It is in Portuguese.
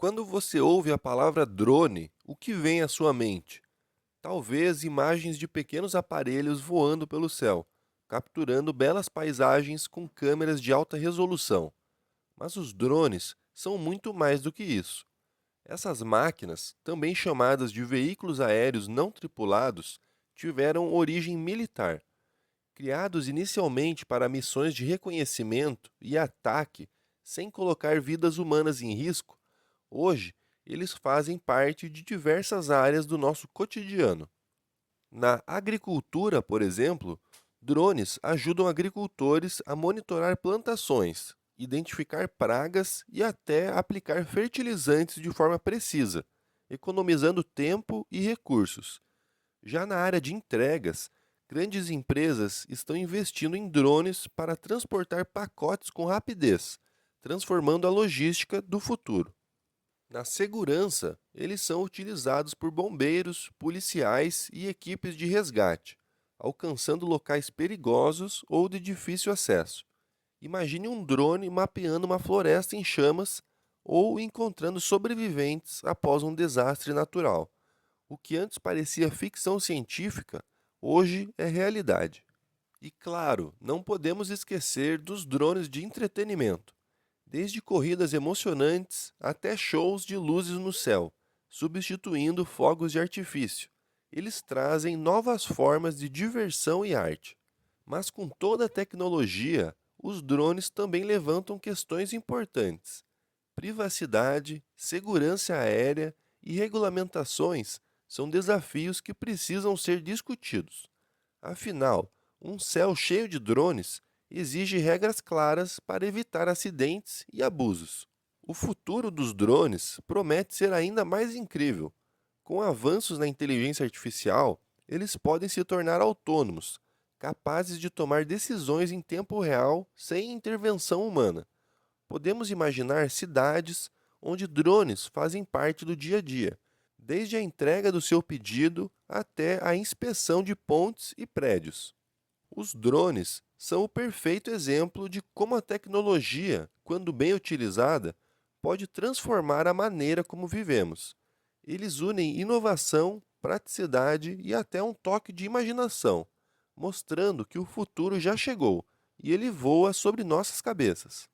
Quando você ouve a palavra drone, o que vem à sua mente? Talvez imagens de pequenos aparelhos voando pelo céu, capturando belas paisagens com câmeras de alta resolução. Mas os drones são muito mais do que isso. Essas máquinas, também chamadas de veículos aéreos não tripulados, tiveram origem militar. Criados inicialmente para missões de reconhecimento e ataque, sem colocar vidas humanas em risco, hoje eles fazem parte de diversas áreas do nosso cotidiano. Na agricultura, por exemplo, drones ajudam agricultores a monitorar plantações, identificar pragas e até aplicar fertilizantes de forma precisa, economizando tempo e recursos. Já na área de entregas, grandes empresas estão investindo em drones para transportar pacotes com rapidez, transformando a logística do futuro. Na segurança, eles são utilizados por bombeiros, policiais e equipes de resgate, alcançando locais perigosos ou de difícil acesso. Imagine um drone mapeando uma floresta em chamas ou encontrando sobreviventes após um desastre natural. O que antes parecia ficção científica, hoje é realidade. E claro, não podemos esquecer dos drones de entretenimento, desde corridas emocionantes até shows de luzes no céu, substituindo fogos de artifício. Eles trazem novas formas de diversão e arte. Mas com toda a tecnologia, os drones também levantam questões importantes. Privacidade, segurança aérea e regulamentações são desafios que precisam ser discutidos. Afinal, um céu cheio de drones exige regras claras para evitar acidentes e abusos. O futuro dos drones promete ser ainda mais incrível. Com avanços na inteligência artificial, eles podem se tornar autônomos, capazes de tomar decisões em tempo real sem intervenção humana. Podemos imaginar cidades onde drones fazem parte do dia a dia, desde a entrega do seu pedido até a inspeção de pontes e prédios. Os drones são o perfeito exemplo de como a tecnologia, quando bem utilizada, pode transformar a maneira como vivemos. Eles unem inovação, praticidade e até um toque de imaginação, mostrando que o futuro já chegou e ele voa sobre nossas cabeças.